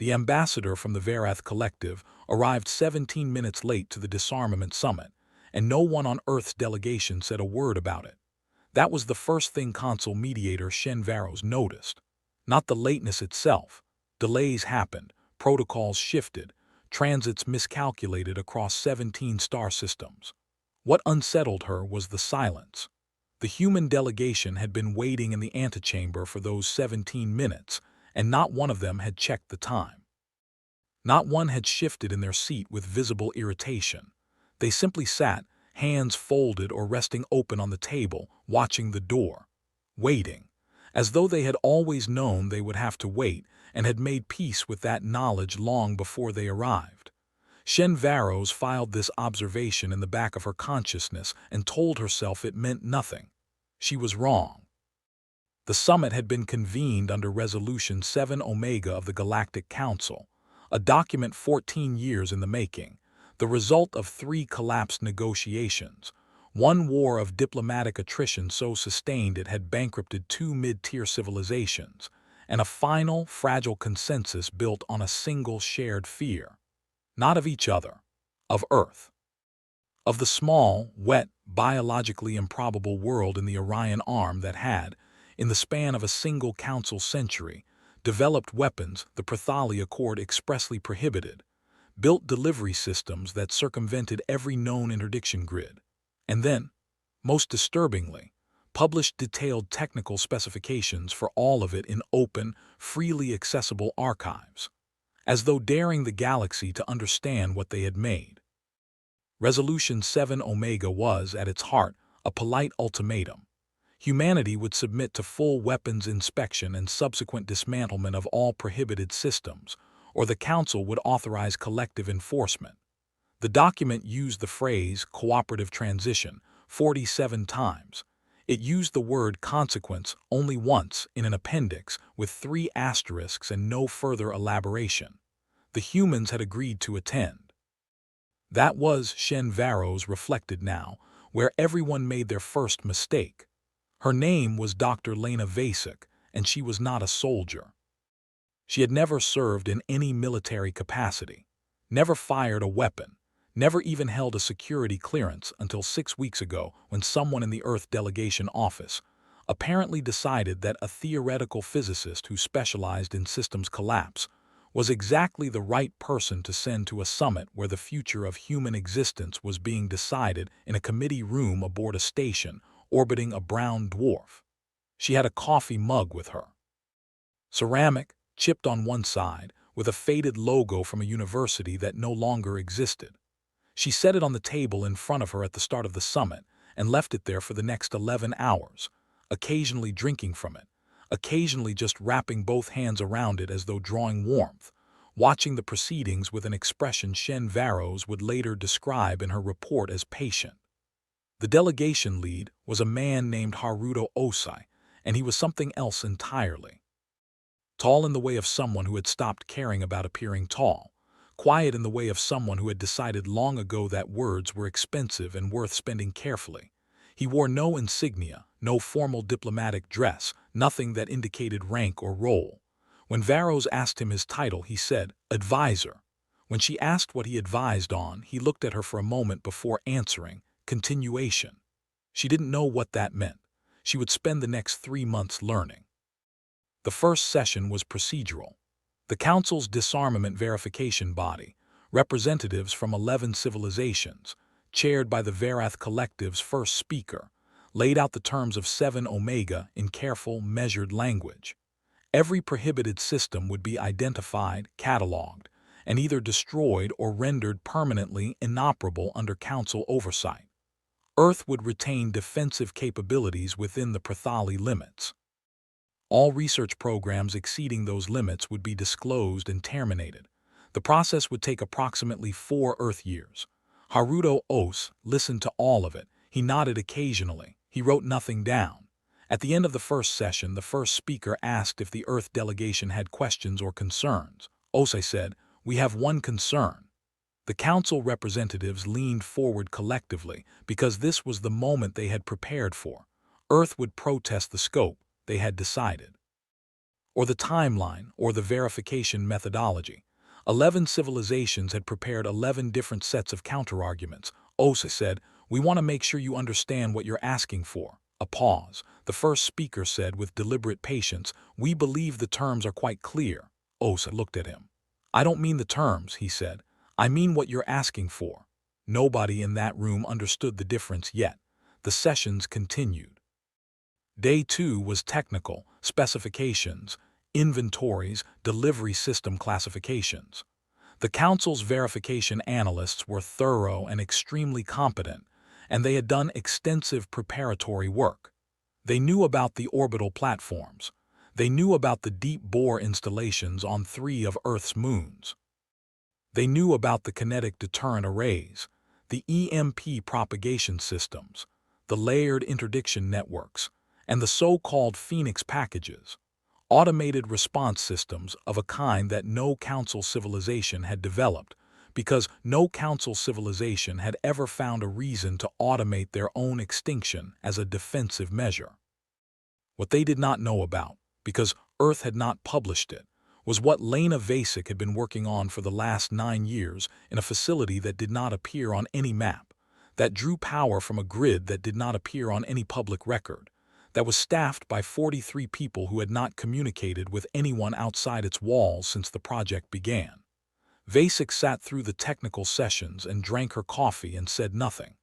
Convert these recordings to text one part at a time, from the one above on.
the ambassador from the Varath Collective, arrived 17 minutes late to the Disarmament Summit, and no one on Earth's delegation said a word about it. That was the first thing Consul Mediator Shen Varos noticed. Not the lateness itself. Delays happened, protocols shifted, transits miscalculated across 17 star systems. What unsettled her was the silence. The human delegation had been waiting in the antechamber for those 17 minutes, and not one of them had checked the time. Not one had shifted in their seat with visible irritation. They simply sat, hands folded or resting open on the table, watching the door, waiting, as though they had always known they would have to wait and had made peace with that knowledge long before they arrived. Shen Varos filed this observation in the back of her consciousness and told herself it meant nothing. She was wrong. The summit had been convened under Resolution 7 Omega of the Galactic Council, a document 14 years in the making, the result of 3 collapsed negotiations, 1 war of diplomatic attrition so sustained it had bankrupted 2 mid-tier civilizations, and a final, fragile consensus built on a single shared fear. Not of each other, of Earth. Of the small, wet, biologically improbable world in the Orion Arm that had, in the span of a single council century, developed weapons the Prathali Accord expressly prohibited, built delivery systems that circumvented every known interdiction grid, and then, most disturbingly, published detailed technical specifications for all of it in open, freely accessible archives, as though daring the galaxy to understand what they had made. Resolution 7 Omega was, at its heart, a polite ultimatum. Humanity would submit to full weapons inspection and subsequent dismantlement of all prohibited systems, or the Council would authorize collective enforcement. The document used the phrase cooperative transition 47 times. It used the word consequence only once in an appendix with 3 asterisks and no further elaboration. The humans had agreed to attend. That was, Shen Varos reflected now, where everyone made their first mistake. Her name was Dr. Lena Vasek, and she was not a soldier. She had never served in any military capacity, never fired a weapon, never even held a security clearance until 6 weeks ago when someone in the Earth Delegation office apparently decided that a theoretical physicist who specialized in systems collapse was exactly the right person to send to a summit where the future of human existence was being decided in a committee room aboard a station orbiting a brown dwarf. She had a coffee mug with her. Ceramic, chipped on one side, with a faded logo from a university that no longer existed. She set it on the table in front of her at the start of the summit and left it there for the next 11 hours, occasionally drinking from it, occasionally just wrapping both hands around it as though drawing warmth, watching the proceedings with an expression Shen Varos would later describe in her report as patient. The delegation lead was a man named Haruto Osai, and he was something else entirely. Tall in the way of someone who had stopped caring about appearing tall, quiet in the way of someone who had decided long ago that words were expensive and worth spending carefully. He wore no insignia, no formal diplomatic dress, nothing that indicated rank or role. When Varos asked him his title, he said, "Advisor." When she asked what he advised on, he looked at her for a moment before answering, "Continuation." She didn't know what that meant. She would spend the next 3 months learning. The first session was procedural. The Council's disarmament verification body, representatives from 11 civilizations, chaired by the Varath Collective's first speaker, laid out the terms of 7 Omega in careful, measured language. Every prohibited system would be identified, catalogued, and either destroyed or rendered permanently inoperable under Council oversight. Earth would retain defensive capabilities within the Prathali limits. All research programs exceeding those limits would be disclosed and terminated. The process would take approximately 4 Earth years. Haruto Os listened to all of it. He nodded occasionally. He wrote nothing down. At the end of the first session, the first speaker asked if the Earth delegation had questions or concerns. Osai said, "We have one concern." The Council representatives leaned forward collectively because this was the moment they had prepared for. Earth would protest the scope, they had decided. or the timeline, or the verification methodology. 11 civilizations had prepared 11 different sets of counterarguments. Osa said, "We want to make sure you understand what you're asking for." A pause. The first speaker said with deliberate patience, "We believe the terms are quite clear." Osa looked at him. "I don't mean the terms," he said. "I mean what you're asking for." Nobody in that room understood the difference yet. The sessions continued. Day 2 was technical, specifications, inventories, delivery system classifications. The Council's verification analysts were thorough and extremely competent, and they had done extensive preparatory work. They knew about the orbital platforms. They knew about the deep-bore installations on 3 of Earth's moons. They knew about the kinetic deterrent arrays, the EMP propagation systems, the layered interdiction networks, and the so-called Phoenix packages, automated response systems of a kind that no Council civilization had developed, because no Council civilization had ever found a reason to automate their own extinction as a defensive measure. What they did not know about, because Earth had not published it, was what Lena Vasic had been working on for the last 9 years in a facility that did not appear on any map, that drew power from a grid that did not appear on any public record, that was staffed by 43 people who had not communicated with anyone outside its walls since the project began. Vasic sat through the technical sessions and drank her coffee and said nothing.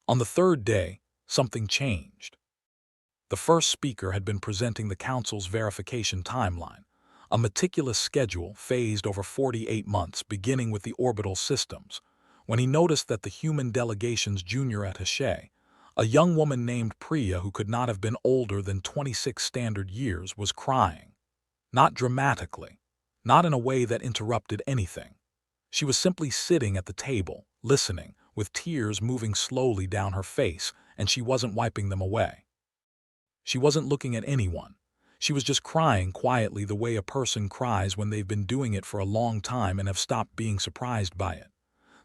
On the third day, something changed. The first speaker had been presenting the Council's verification timeline, a meticulous schedule phased over 48 months beginning with the orbital systems, when he noticed that the human delegation's junior attaché, a young woman named Priya who could not have been older than 26 standard years, was crying. Not dramatically, not in a way that interrupted anything. She was simply sitting at the table, listening, with tears moving slowly down her face, and she wasn't wiping them away. She wasn't looking at anyone. She was just crying quietly the way a person cries when they've been doing it for a long time and have stopped being surprised by it.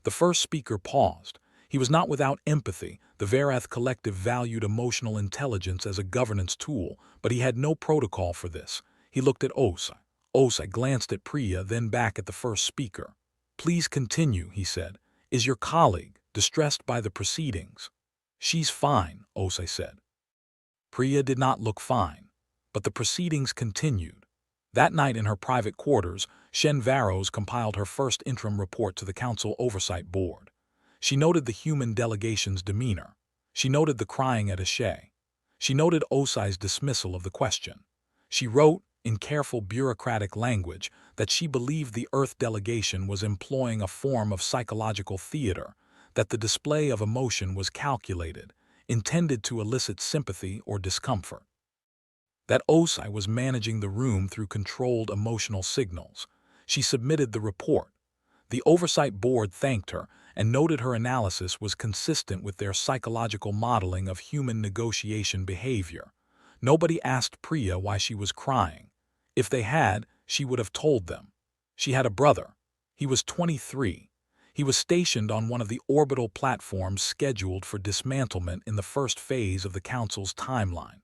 The first speaker paused. He was not without empathy. The Varath collective valued emotional intelligence as a governance tool, but he had no protocol for this. He looked at Osa. Osa glanced at Priya, then back at the first speaker. "Please continue," he said. "Is your colleague distressed by the proceedings?" "She's fine," Osa said. Priya did not look fine, but the proceedings continued. That night in her private quarters, Shen Varos compiled her first interim report to the Council Oversight Board. She noted the human delegation's demeanor. She noted the crying attaché. She noted Osai's dismissal of the question. She wrote, in careful bureaucratic language, that she believed the Earth delegation was employing a form of psychological theater, that the display of emotion was calculated, intended to elicit sympathy or discomfort. That Osai was managing the room through controlled emotional signals. She submitted the report. The Oversight Board thanked her and noted her analysis was consistent with their psychological modeling of human negotiation behavior. Nobody asked Priya why she was crying. If they had, she would have told them. She had a brother. He was 23. He was stationed on one of the orbital platforms scheduled for dismantlement in the first phase of the Council's timeline.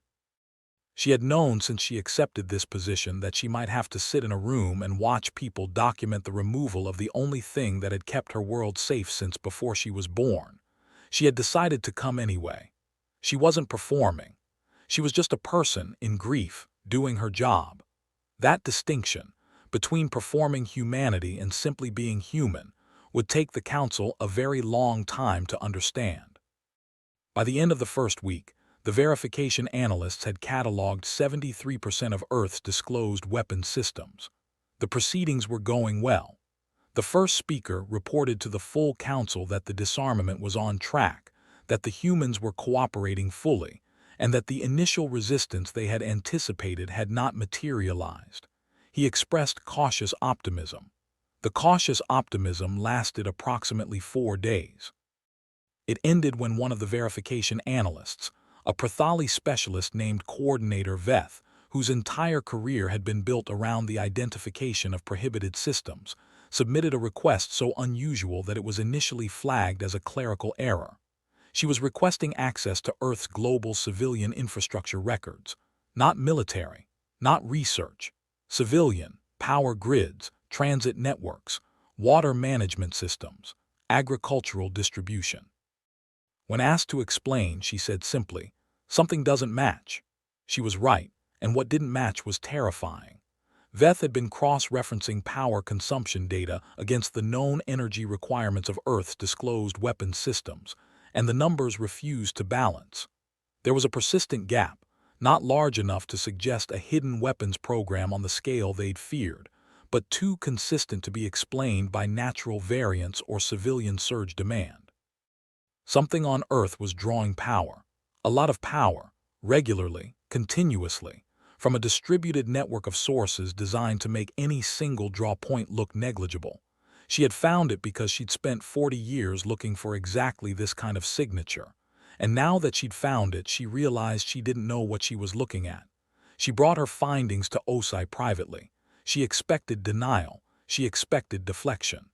She had known since she accepted this position that she might have to sit in a room and watch people document the removal of the only thing that had kept her world safe since before she was born. She had decided to come anyway. She wasn't performing. She was just a person in grief, doing her job. That distinction, between performing humanity and simply being human, would take the Council a very long time to understand. By the end of the first week, the verification analysts had cataloged 73% of Earth's disclosed weapon systems. The proceedings were going well. The first speaker reported to the full Council that the disarmament was on track, that the humans were cooperating fully, and that the initial resistance they had anticipated had not materialized. He expressed cautious optimism. The cautious optimism lasted approximately 4 days. It ended when one of the verification analysts, a Prathali specialist named Coordinator Veth, whose entire career had been built around the identification of prohibited systems, submitted a request so unusual that it was initially flagged as a clerical error. She was requesting access to Earth's global civilian infrastructure records, not military, not research, civilian, power grids, transit networks, water management systems, agricultural distribution. When asked to explain, she said simply, "Something doesn't match." She was right, and what didn't match was terrifying. Veth had been cross-referencing power consumption data against the known energy requirements of Earth's disclosed weapons systems, and the numbers refused to balance. There was a persistent gap, not large enough to suggest a hidden weapons program on the scale they'd feared, but too consistent to be explained by natural variance or civilian surge demand. Something on Earth was drawing power, a lot of power, regularly, continuously, from a distributed network of sources designed to make any single draw point look negligible. She had found it because she'd spent 40 years looking for exactly this kind of signature, and now that she'd found it, she realized she didn't know what she was looking at. She brought her findings to Osai privately. She expected denial. She expected deflection.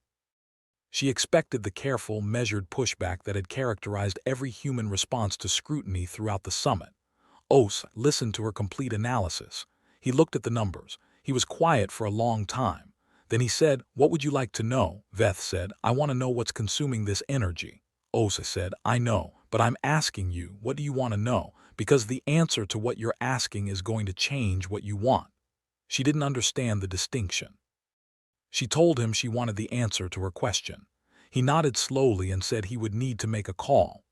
She expected the careful, measured pushback that had characterized every human response to scrutiny throughout the summit. Os listened to her complete analysis. He looked at the numbers. He was quiet for a long time. Then he said, "What would you like to know?" Veth said, "I want to know what's consuming this energy." Osa said, "I know, but I'm asking you, what do you want to know? Because the answer to what you're asking is going to change what you want." She didn't understand the distinction. She told him she wanted the answer to her question. He nodded slowly and said he would need to make a call.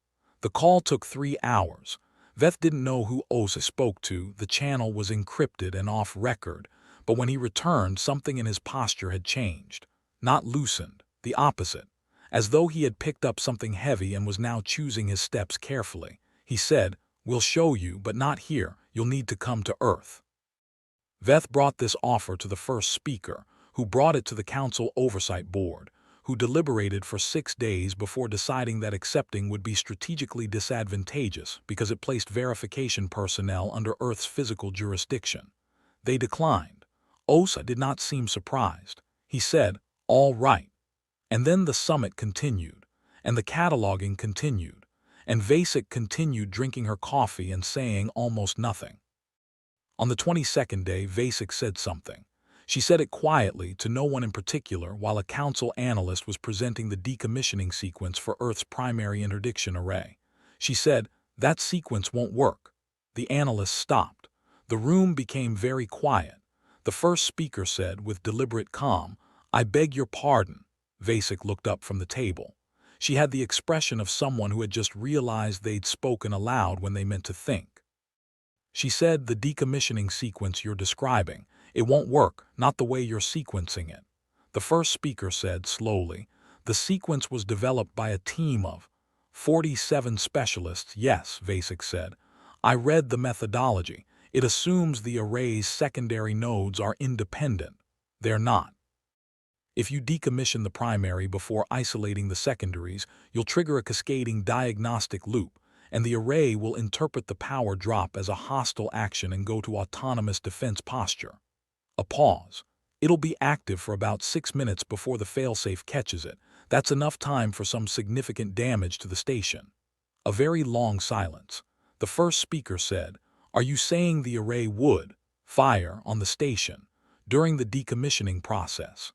The call took 3 hours. Veth didn't know who Osa spoke to. The channel was encrypted and off record, but when he returned, something in his posture had changed. Not loosened, the opposite, as though he had picked up something heavy and was now choosing his steps carefully. He said, "We'll show you, but not here. You'll need to come to Earth." Veth brought this offer to the first speaker, who brought it to the Council Oversight Board, who deliberated for 6 days before deciding that accepting would be strategically disadvantageous because it placed verification personnel under Earth's physical jurisdiction. They declined. Osa did not seem surprised. He said, "All right." And then the summit continued, and the cataloging continued, and Vasek continued drinking her coffee and saying almost nothing. On the 22nd day, Vasek said something. She said it quietly to no one in particular while a council analyst was presenting the decommissioning sequence for Earth's primary interdiction array. She said, "That sequence won't work." The analyst stopped. The room became very quiet. The first speaker said, with deliberate calm, "I beg your pardon." Vasek looked up from the table. She had the expression of someone who had just realized they'd spoken aloud when they meant to think. She said, "The decommissioning sequence you're describing, it won't work, not the way you're sequencing it." The first speaker said, slowly, "The sequence was developed by a team of 47 specialists." "Yes," Vasek said. "I read the methodology. It assumes the array's secondary nodes are independent. They're not. If you decommission the primary before isolating the secondaries, you'll trigger a cascading diagnostic loop, and the array will interpret the power drop as a hostile action and go to autonomous defense posture." A pause. "It'll be active for about 6 minutes before the failsafe catches it. That's enough time for some significant damage to the station." A very long silence. The first speaker said, "Are you saying the array would fire on the station during the decommissioning process?"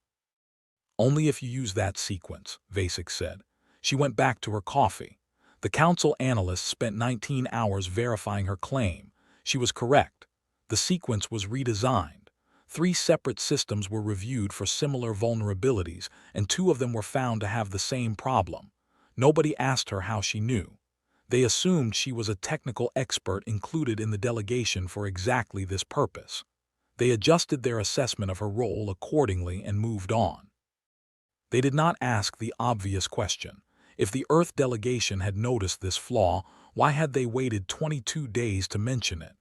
"Only if you use that sequence," Vasek said. She went back to her coffee. The council analyst spent 19 hours verifying her claim. She was correct. The sequence was redesigned. 3 separate systems were reviewed for similar vulnerabilities, and 2 of them were found to have the same problem. Nobody asked her how she knew. They assumed she was a technical expert included in the delegation for exactly this purpose. They adjusted their assessment of her role accordingly and moved on. They did not ask the obvious question. If the Earth delegation had noticed this flaw, why had they waited 22 days to mention it?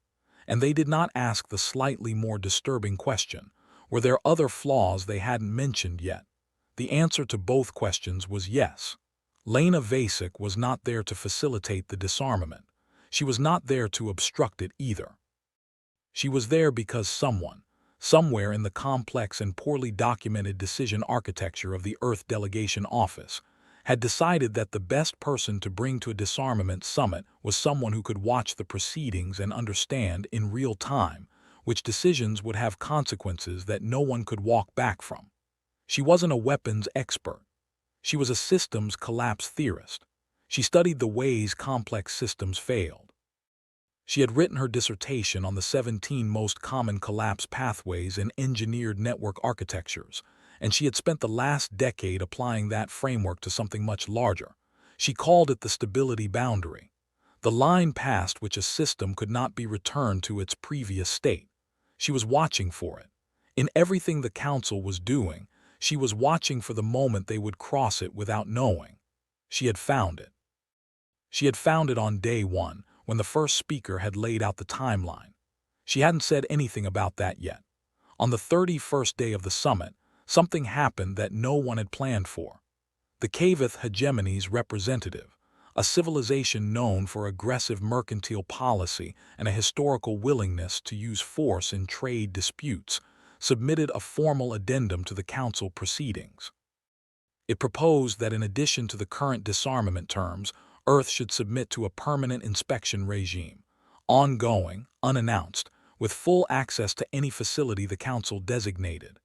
And they did not ask the slightly more disturbing question, were there other flaws they hadn't mentioned yet? The answer to both questions was yes. Lena Vasek was not there to facilitate the disarmament. She was not there to obstruct it either. She was there because someone, somewhere in the complex and poorly documented decision architecture of the Earth Delegation Office, had decided that the best person to bring to a disarmament summit was someone who could watch the proceedings and understand in real time which decisions would have consequences that no one could walk back from. She wasn't a weapons expert. She was a systems collapse theorist. She studied the ways complex systems failed. She had written her dissertation on the 17 most common collapse pathways in engineered network architectures, and she had spent the last decade applying that framework to something much larger. She called it the stability boundary, the line past which a system could not be returned to its previous state. She was watching for it. In everything the council was doing, she was watching for the moment they would cross it without knowing. She had found it. She had found it on day one, when the first speaker had laid out the timeline. She hadn't said anything about that yet. On the 31st day of the summit, something happened that no one had planned for. The Kavith hegemony's representative, a civilization known for aggressive mercantile policy and a historical willingness to use force in trade disputes, submitted a formal addendum to the council proceedings. It proposed that in addition to the current disarmament terms, Earth should submit to a permanent inspection regime, ongoing, unannounced, with full access to any facility the council designated,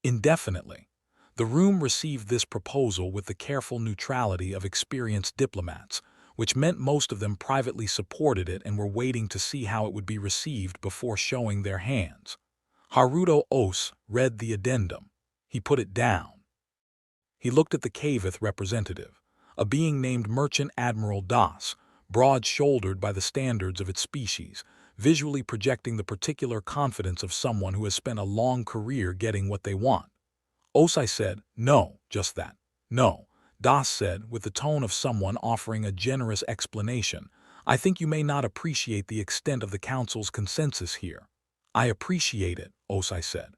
indefinitely. The room received this proposal with the careful neutrality of experienced diplomats, which meant most of them privately supported it and were waiting to see how it would be received before showing their hands. Haruto Ose read the addendum. He put it down. He looked at the Kavith representative, a being named Merchant Admiral Das, broad-shouldered by the standards of its species, visually projecting the particular confidence of someone who has spent a long career getting what they want. Osai said, "No, just that. No." Das said, with the tone of someone offering a generous explanation, "I think you may not appreciate the extent of the council's consensus here." "I appreciate it," Osai said.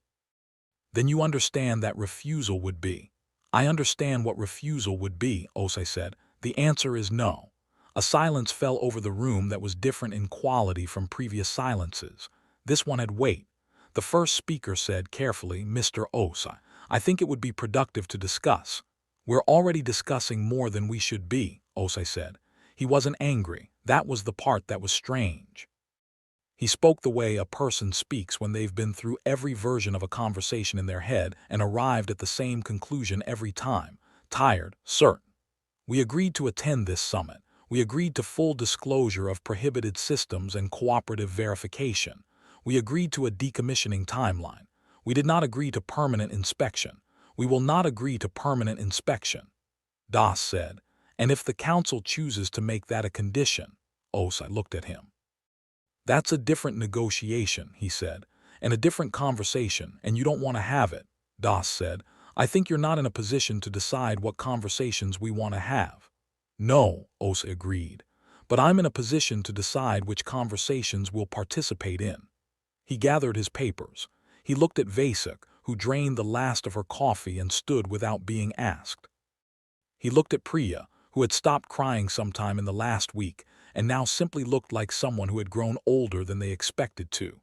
"Then you understand that refusal would be." "I understand what refusal would be," Osai said. "The answer is no." A silence fell over the room that was different in quality from previous silences. This one had weight. The first speaker said carefully, "Mr. Osai, I think it would be productive to discuss." "We're already discussing more than we should be," Osai said. He wasn't angry. That was the part that was strange. He spoke the way a person speaks when they've been through every version of a conversation in their head and arrived at the same conclusion every time. Tired, certain. "We agreed to attend this summit. We agreed to full disclosure of prohibited systems and cooperative verification. We agreed to a decommissioning timeline. We did not agree to permanent inspection. We will not agree to permanent inspection," Das said. "And if the council chooses to make that a condition," Osai looked at him. "That's a different negotiation," he said, "and a different conversation, and you don't want to have it," Das said. "I think you're not in a position to decide what conversations we want to have." "No," Osai agreed, "but I'm in a position to decide which conversations we'll participate in." He gathered his papers. He looked at Vasek, who drained the last of her coffee and stood without being asked. He looked at Priya, who had stopped crying sometime in the last week and now simply looked like someone who had grown older than they expected to.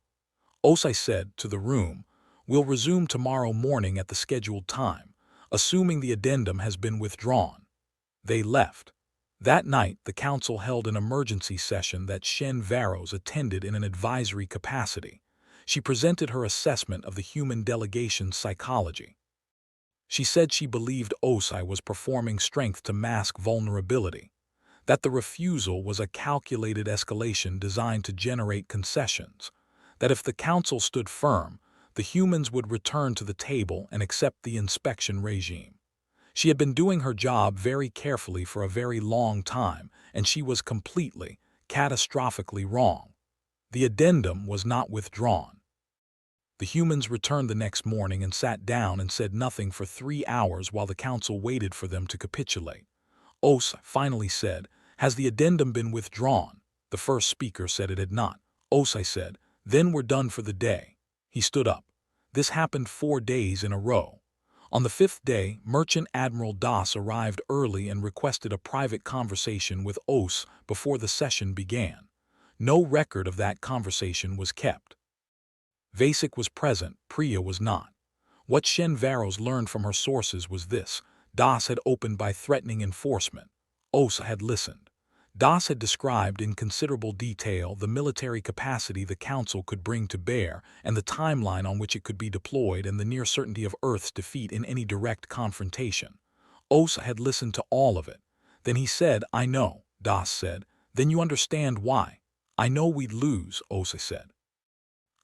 Osai said to the room, "We'll resume tomorrow morning at the scheduled time, assuming the addendum has been withdrawn." They left. That night, the council held an emergency session that Shen Varos attended in an advisory capacity. She presented her assessment of the human delegation's psychology. She said she believed Osai was performing strength to mask vulnerability, that the refusal was a calculated escalation designed to generate concessions, that if the council stood firm, the humans would return to the table and accept the inspection regime. She had been doing her job very carefully for a very long time, and she was completely, catastrophically wrong. The addendum was not withdrawn. The humans returned the next morning and sat down and said nothing for 3 hours while the council waited for them to capitulate. Osai finally said, "Has the addendum been withdrawn?" The first speaker said it had not. Osai said, "Then we're done for the day." He stood up. This happened 4 days in a row. On the 5th day, Merchant Admiral Das arrived early and requested a private conversation with Ose before the session began. No record of that conversation was kept. Vasek was present, Priya was not. What Shen Varos learned from her sources was this: Das had opened by threatening enforcement. Ose had listened. Das had described in considerable detail the military capacity the Council could bring to bear and the timeline on which it could be deployed and the near certainty of Earth's defeat in any direct confrontation. Osa had listened to all of it. Then he said, "I know," Das said. "Then you understand why." "I know we'd lose," Osa said.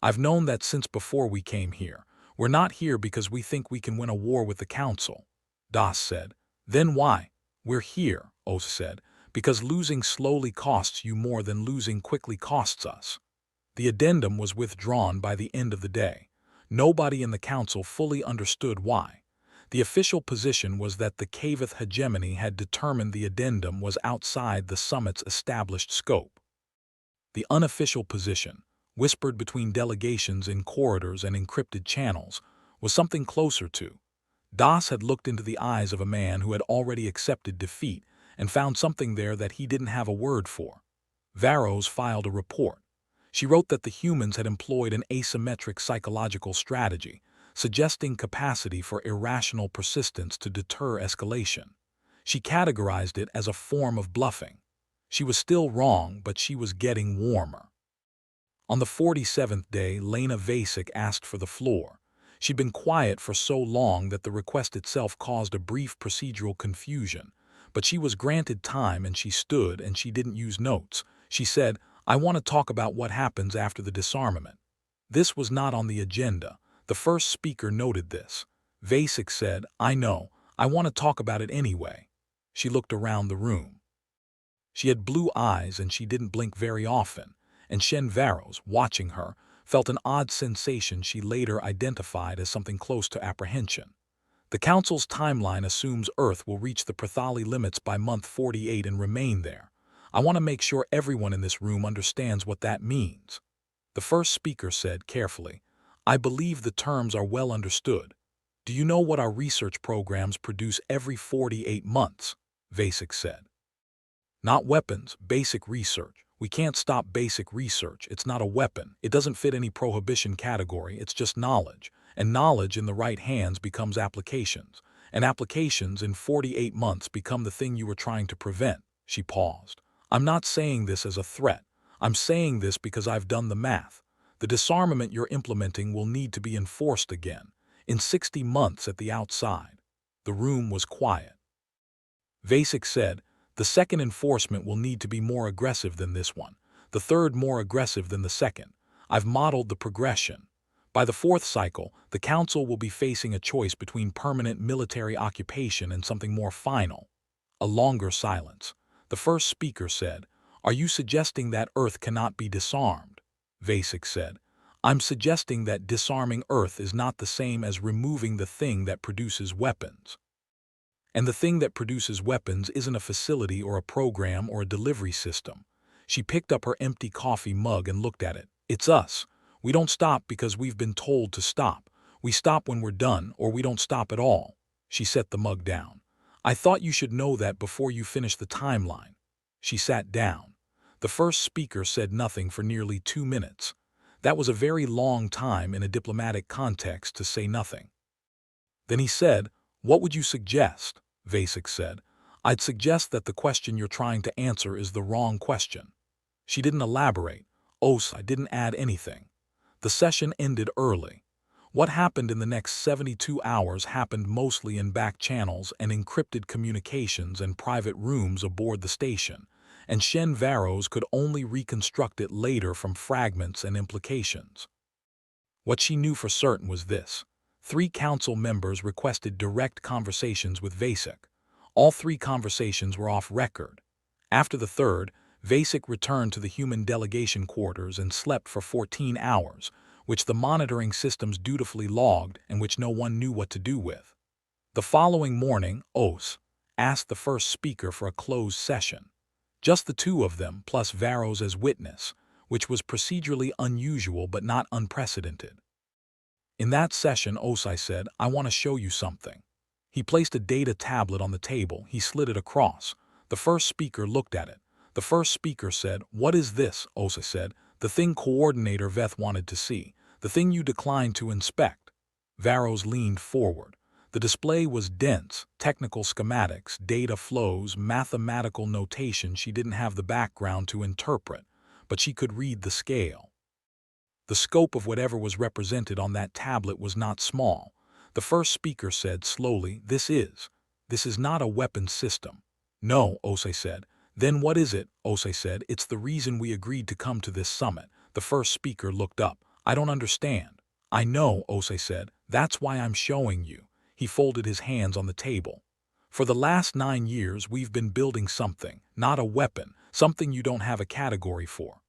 "I've known that since before we came here. We're not here because we think we can win a war with the Council," Das said. "Then why?" "We're here," Osa said, "because losing slowly costs you more than losing quickly costs us." The addendum was withdrawn by the end of the day. Nobody in the Council fully understood why. The official position was that the Kavath hegemony had determined the addendum was outside the summit's established scope. The unofficial position, whispered between delegations in corridors and encrypted channels, was something closer to. Das had looked into the eyes of a man who had already accepted defeat and found something there that he didn't have a word for. Varos filed a report. She wrote that the humans had employed an asymmetric psychological strategy, suggesting capacity for irrational persistence to deter escalation. She categorized it as a form of bluffing. She was still wrong, but she was getting warmer. On the 47th day, Lena Vasic asked for the floor. She'd been quiet for so long that the request itself caused a brief procedural confusion, but she was granted time and she stood and she didn't use notes. She said, "I want to talk about what happens after the disarmament." This was not on the agenda. The first speaker noted this. Vasic said, "I know, I want to talk about it anyway." She looked around the room. She had blue eyes and she didn't blink very often, and Shen Varos, watching her, felt an odd sensation she later identified as something close to apprehension. The Council's timeline assumes Earth will reach the Prathali limits by month 48 and remain there. I want to make sure everyone in this room understands what that means. The first speaker said carefully, "I believe the terms are well understood. Do you know what our research programs produce every 48 months? Vasic said. "Not weapons, basic research. We can't stop basic research. It's not a weapon. It doesn't fit any prohibition category. It's just knowledge. And knowledge in the right hands becomes applications. And applications in 48 months become the thing you were trying to prevent." She paused. "I'm not saying this as a threat. I'm saying this because I've done the math. The disarmament you're implementing will need to be enforced again, in 60 months at the outside." The room was quiet. Vasic said, "The second enforcement will need to be more aggressive than this one, the third more aggressive than the second. I've modeled the progression. By the fourth cycle, the Council will be facing a choice between permanent military occupation and something more final." A longer silence. The first speaker said, "Are you suggesting that Earth cannot be disarmed?" Vasic said, "I'm suggesting that disarming Earth is not the same as removing the thing that produces weapons. And the thing that produces weapons isn't a facility or a program or a delivery system." She picked up her empty coffee mug and looked at it. "It's us. We don't stop because we've been told to stop. We stop when we're done, or we don't stop at all." She set the mug down. "I thought you should know that before you finish the timeline." She sat down. The first speaker said nothing for nearly 2 minutes. That was a very long time in a diplomatic context to say nothing. Then he said, "What would you suggest?" Vasic said, "I'd suggest that the question you're trying to answer is the wrong question." She didn't elaborate. I didn't add anything. The session ended early. What happened in the next 72 hours happened mostly in back channels and encrypted communications and private rooms aboard the station, and Shen Varos could only reconstruct it later from fragments and implications. What she knew for certain was this. 3 council members requested direct conversations with Vasic. All 3 conversations were off record. After the third, Vasic returned to the human delegation quarters and slept for 14 hours, which the monitoring systems dutifully logged and which no one knew what to do with. The following morning, Os asked the first speaker for a closed session. Just the 2 of them, plus Varos as witness, which was procedurally unusual but not unprecedented. In that session, Osai said, "I want to show you something." He placed a data tablet on the table. He slid it across. The first speaker looked at it. The first speaker said, "What is this?" Osai said, "The thing Coordinator Veth wanted to see. The thing you declined to inspect." Varos leaned forward. The display was dense, technical schematics, data flows, mathematical notation she didn't have the background to interpret, but she could read the scale. The scope of whatever was represented on that tablet was not small. The first speaker said slowly, This is not a weapons system. No, Osei said. Then what is it? Osei said. It's the reason we agreed to come to this summit. The first speaker looked up. I don't understand. I know, Osei said. That's why I'm showing you. He folded his hands on the table. For the last 9 years, we've been building something, not a weapon, something you don't have a category for.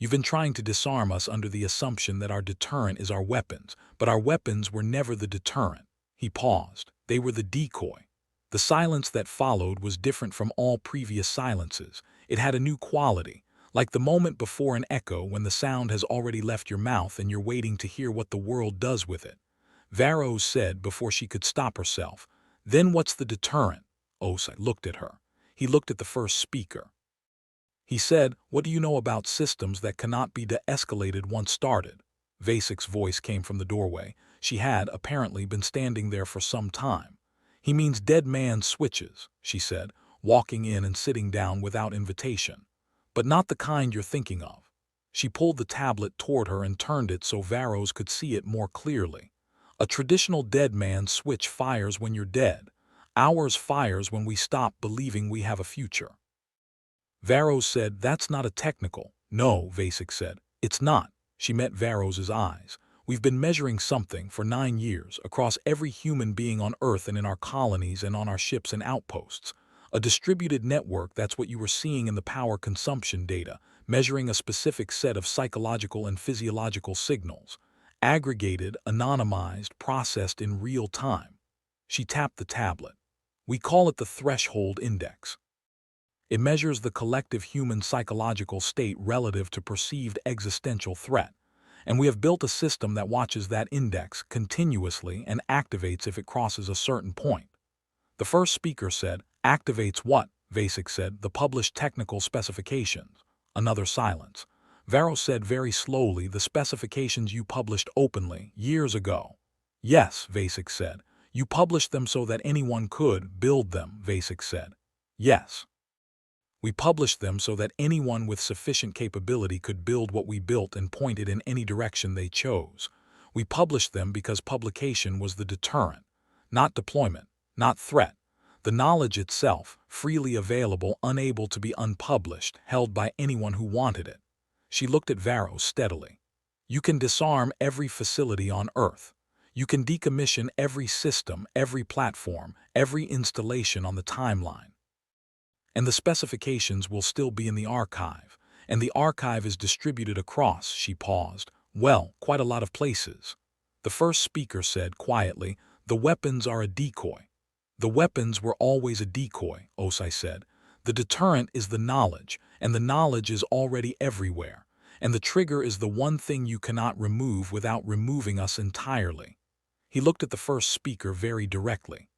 You've been trying to disarm us under the assumption that our deterrent is our weapons, but our weapons were never the deterrent. He paused. They were the decoy. The silence that followed was different from all previous silences. It had a new quality, like the moment before an echo when the sound has already left your mouth and you're waiting to hear what the world does with it. Varros said before she could stop herself, Then what's the deterrent? Osei looked at her. He looked at the first speaker. He said, What do you know about systems that cannot be de-escalated once started? Vasik's voice came from the doorway. She had, apparently, been standing there for some time. He means dead man's switches, she said, walking in and sitting down without invitation. But not the kind you're thinking of. She pulled the tablet toward her and turned it so Varros could see it more clearly. A traditional dead man switch fires when you're dead. Ours fires when we stop believing we have a future. Varros said, That's not a technical. No, Vasik said. It's not. She met Varros's eyes. We've been measuring something for 9 years across every human being on Earth and in our colonies and on our ships and outposts. A distributed network, that's what you were seeing in the power consumption data, measuring a specific set of psychological and physiological signals. Aggregated, anonymized, processed in real time. She tapped the tablet. We call it the threshold index. It measures the collective human psychological state relative to perceived existential threat, and we have built a system that watches that index continuously and activates if it crosses a certain point. The first speaker said, Activates what? Vasik said, The published technical specifications. Another silence. Varros said very slowly, The specifications you published openly, years ago. Yes, Vasik said. You published them so that anyone could build them, Vasik said. Yes. We published them so that anyone with sufficient capability could build what we built and point it in any direction they chose. We published them because publication was the deterrent, not deployment, not threat. The knowledge itself, freely available, unable to be unpublished, held by anyone who wanted it. She looked at Varros steadily. You can disarm every facility on Earth. You can decommission every system, every platform, every installation on the timeline. And the specifications will still be in the archive, and the archive is distributed across, she paused, well, quite a lot of places. The first speaker said quietly, The weapons are a decoy. The weapons were always a decoy, Osei said. The deterrent is the knowledge, and the knowledge is already everywhere, and the trigger is the one thing you cannot remove without removing us entirely. He looked at the first speaker very directly.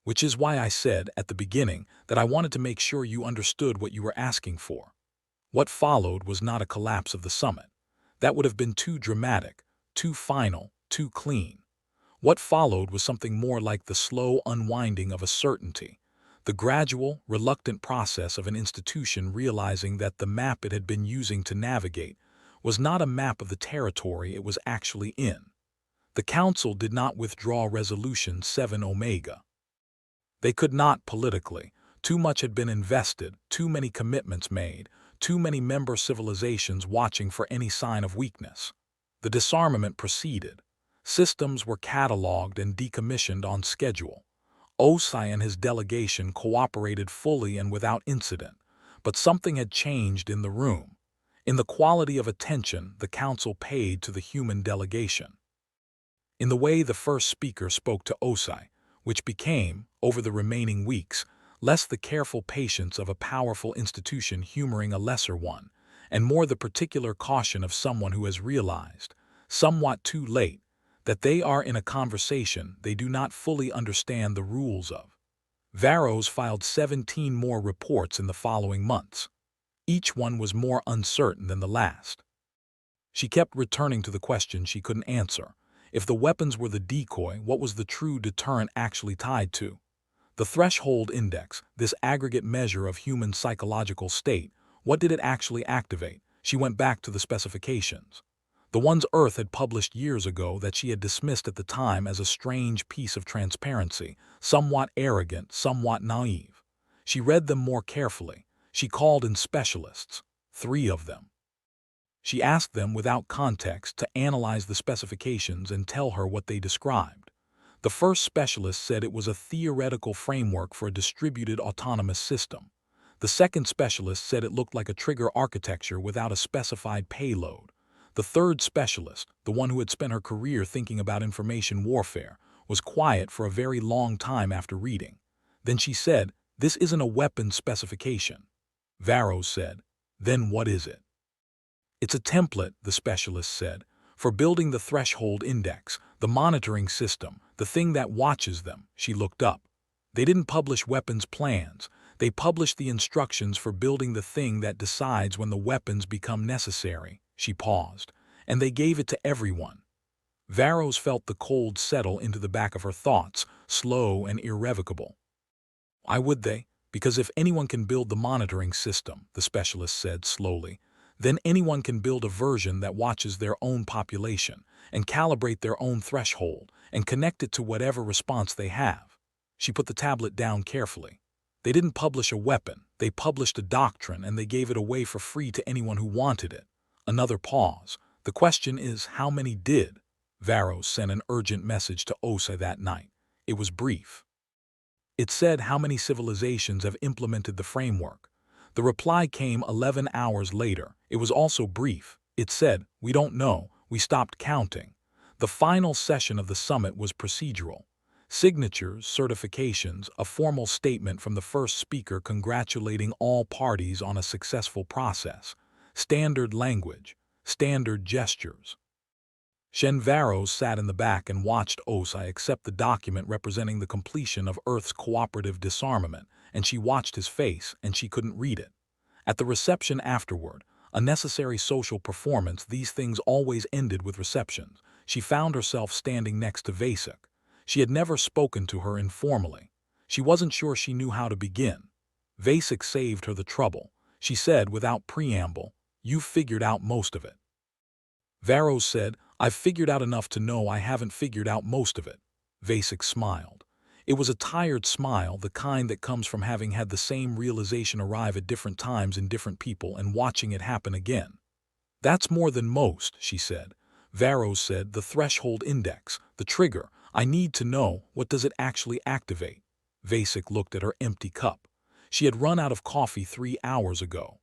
Which is why I said at the beginning that I wanted to make sure you understood what you were asking for. What followed was not a collapse of the summit. That would have been too dramatic, too final, too clean. What followed was something more like the slow unwinding of a certainty, the gradual, reluctant process of an institution realizing that the map it had been using to navigate was not a map of the territory it was actually in. The Council did not withdraw Resolution 7 Omega. They could not politically. Too much had been invested, too many commitments made, too many member civilizations watching for any sign of weakness. The disarmament proceeded. Systems were cataloged and decommissioned on schedule. Osei and his delegation cooperated fully and without incident, but something had changed in the room, in the quality of attention the Council paid to the human delegation. In the way the first speaker spoke to Osei, which became, over the remaining weeks, less the careful patience of a powerful institution humoring a lesser one, and more the particular caution of someone who has realized, somewhat too late, that they are in a conversation they do not fully understand the rules of. Varros filed 17 more reports in the following months. Each one was more uncertain than the last. She kept returning to the question she couldn't answer. If the weapons were the decoy, what was the true deterrent actually tied to? The threshold index, this aggregate measure of human psychological state, what did it actually activate? She went back to the specifications. The ones Earth had published years ago that she had dismissed at the time as a strange piece of transparency, somewhat arrogant, somewhat naive. She read them more carefully. She called in specialists, 3 of them. She asked them without context to analyze the specifications and tell her what they described. The first specialist said it was a theoretical framework for a distributed autonomous system. The second specialist said it looked like a trigger architecture without a specified payload. The third specialist, the one who had spent her career thinking about information warfare, was quiet for a very long time after reading. Then she said, "This isn't a weapons specification." Varros said, "Then what is it?" "It's a template," the specialist said, "for building the threshold index, the monitoring system, the thing that watches them." She looked up. "They didn't publish weapons plans. They published the instructions for building the thing that decides when the weapons become necessary." She paused. "And they gave it to everyone." Varros felt the cold settle into the back of her thoughts, slow and irrevocable. "Why would they? Because if anyone can build the monitoring system," the specialist said slowly, "then anyone can build a version that watches their own population and calibrate their own threshold and connect it to whatever response they have." She put the tablet down carefully. "They didn't publish a weapon. They published a doctrine and they gave it away for free to anyone who wanted it." Another pause. "The question is, how many did?" Varros sent an urgent message to Osa that night. It was brief. It said how many civilizations have implemented the framework. The reply came 11 hours later. It was also brief. It said, "We don't know. We stopped counting." The final session of the summit was procedural. Signatures, certifications, a formal statement from the first speaker congratulating all parties on a successful process. Standard language, standard gestures. Varros sat in the back and watched Osai accept the document representing the completion of Earth's cooperative disarmament, and she watched his face and she couldn't read it. At the reception afterward, a necessary social performance, these things always ended with receptions. She found herself standing next to Vasek. She had never spoken to her informally. She wasn't sure she knew how to begin. Vasek saved her the trouble. She said without preamble, "You've figured out most of it." Varros said, "I've figured out enough to know I haven't figured out most of it." Vasek smiled. It was a tired smile, the kind that comes from having had the same realization arrive at different times in different people and watching it happen again. "That's more than most," she said. Varros said, "The threshold index, the trigger. I need to know, what does it actually activate?" Vasek looked at her empty cup. She had run out of coffee 3 hours ago.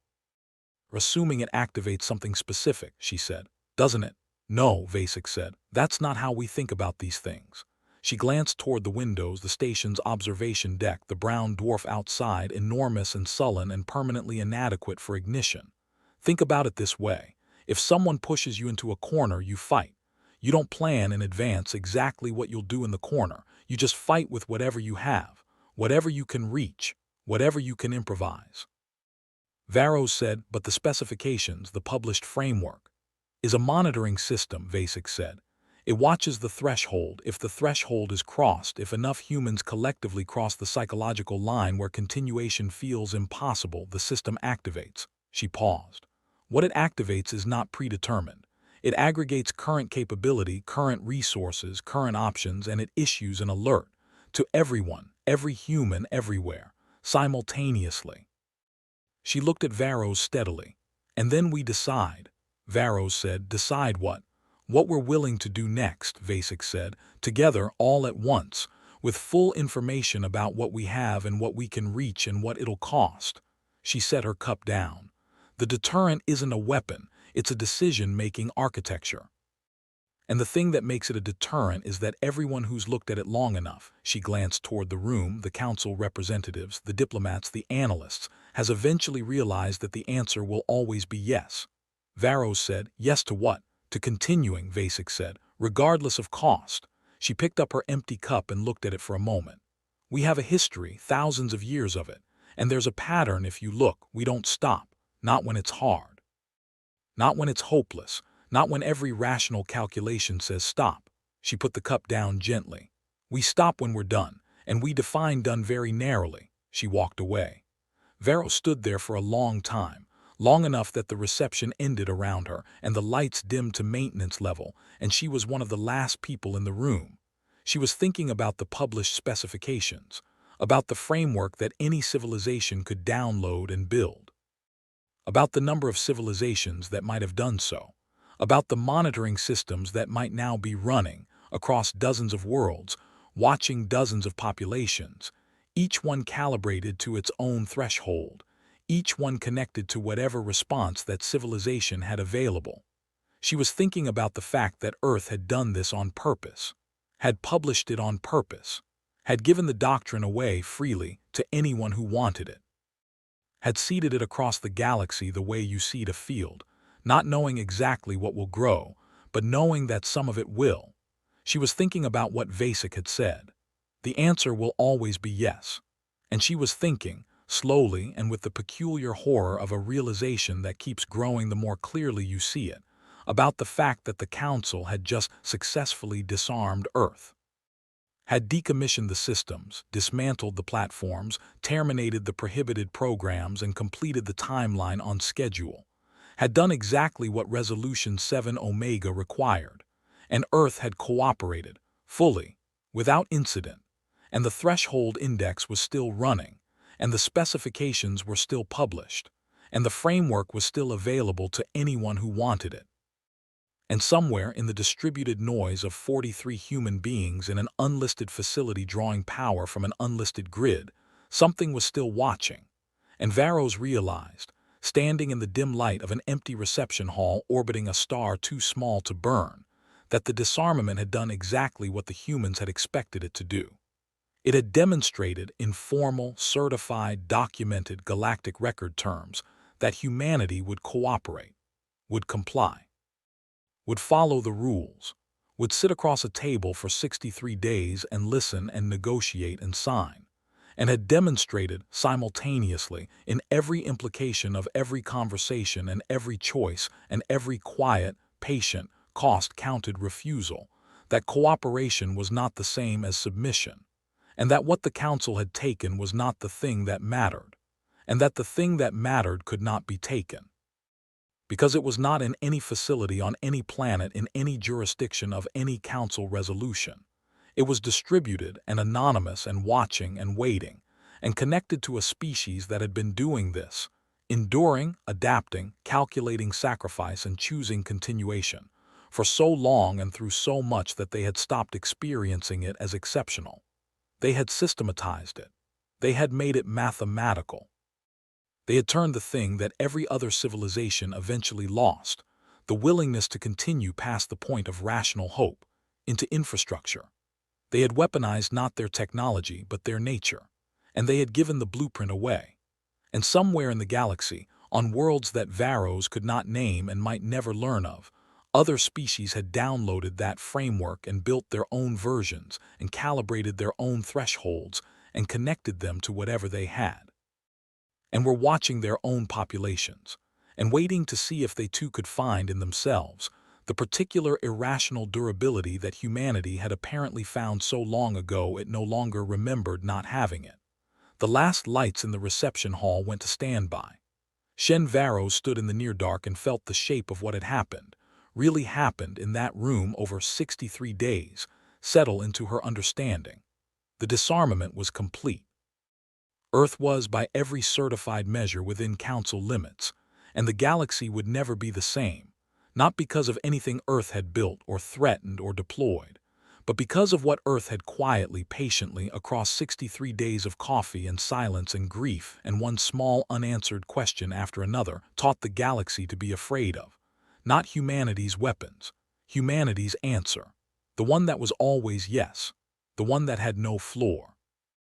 "Assuming it activates something specific," she said. "Doesn't it?" "No," Vasek said. "That's not how we think about these things." She glanced toward the windows, the station's observation deck, the brown dwarf outside, enormous and sullen and permanently inadequate for ignition. "Think about it this way. If someone pushes you into a corner, you fight. You don't plan in advance exactly what you'll do in the corner. You just fight with whatever you have, whatever you can reach, whatever you can improvise." Varros said, "But the specifications, the published framework, is a monitoring system," Vasek said. "It watches the threshold. If the threshold is crossed, if enough humans collectively cross the psychological line where continuation feels impossible, the system activates." She paused. "What it activates is not predetermined. It aggregates current capability, current resources, current options, and it issues an alert to everyone, every human, everywhere, simultaneously." She looked at Varros steadily. "And then we decide." Varros said, "Decide what?" "What we're willing to do next," Vasek said, "together, all at once, with full information about what we have and what we can reach and what it'll cost." She set her cup down. "The deterrent isn't a weapon, it's a decision-making architecture. And the thing that makes it a deterrent is that everyone who's looked at it long enough," she glanced toward the room, the council representatives, the diplomats, the analysts, "has eventually realized that the answer will always be yes." Varros said, "Yes to what?" "To continuing," Vasek said, "regardless of cost." She picked up her empty cup and looked at it for a moment. "We have a history, thousands of years of it. And there's a pattern if you look. We don't stop. Not when it's hard. Not when it's hopeless. Not when every rational calculation says stop." She put the cup down gently. "We stop when we're done, and we define done very narrowly." She walked away. Vero stood there for a long time, long enough that the reception ended around her and the lights dimmed to maintenance level, and she was one of the last people in the room. She was thinking about the published specifications, about the framework that any civilization could download and build, about the number of civilizations that might have done so, about the monitoring systems that might now be running across dozens of worlds, watching dozens of populations, each one calibrated to its own threshold, each one connected to whatever response that civilization had available. She was thinking about the fact that Earth had done this on purpose, had published it on purpose, had given the doctrine away freely to anyone who wanted it, had seeded it across the galaxy the way you seed a field, not knowing exactly what will grow, but knowing that some of it will. She was thinking about what Vasek had said. The answer will always be yes. And she was thinking, slowly and with the peculiar horror of a realization that keeps growing the more clearly you see it, about the fact that the Council had just successfully disarmed Earth, had decommissioned the systems, dismantled the platforms, terminated the prohibited programs, and completed the timeline on schedule, had done exactly what Resolution 7 Omega required, and Earth had cooperated, fully, without incident, and the threshold index was still running, and the specifications were still published, and the framework was still available to anyone who wanted it. And somewhere in the distributed noise of 43 human beings in an unlisted facility drawing power from an unlisted grid, something was still watching. And Varos realized, standing in the dim light of an empty reception hall orbiting a star too small to burn, that the disarmament had done exactly what the humans had expected it to do. It had demonstrated in formal, certified, documented galactic record terms that humanity would cooperate, would comply, would follow the rules, would sit across a table for 63 days and listen and negotiate and sign, and had demonstrated simultaneously in every implication of every conversation and every choice and every quiet, patient, cost-counted refusal that cooperation was not the same as submission, and that what the Council had taken was not the thing that mattered, and that the thing that mattered could not be taken, because it was not in any facility on any planet in any jurisdiction of any Council resolution. It was distributed and anonymous and watching and waiting, and connected to a species that had been doing this, enduring, adapting, calculating sacrifice and choosing continuation, for so long and through so much that they had stopped experiencing it as exceptional. They had systematized it. They had made it mathematical. They had turned the thing that every other civilization eventually lost, the willingness to continue past the point of rational hope, into infrastructure. They had weaponized not their technology but their nature, and they had given the blueprint away. And somewhere in the galaxy, on worlds that Varos could not name and might never learn of, other species had downloaded that framework and built their own versions and calibrated their own thresholds and connected them to whatever they had, and were watching their own populations, and waiting to see if they too could find in themselves the particular irrational durability that humanity had apparently found so long ago it no longer remembered not having it. The last lights in the reception hall went to standby. Shen Varos stood in the near dark and felt the shape of what had happened, really happened in that room over 63 days, settle into her understanding. The disarmament was complete. Earth was by every certified measure within Council limits, and the galaxy would never be the same, not because of anything Earth had built or threatened or deployed, but because of what Earth had quietly, patiently, across 63 days of coffee and silence and grief and one small unanswered question after another, taught the galaxy to be afraid of. Not humanity's weapons, humanity's answer, the one that was always yes, the one that had no floor.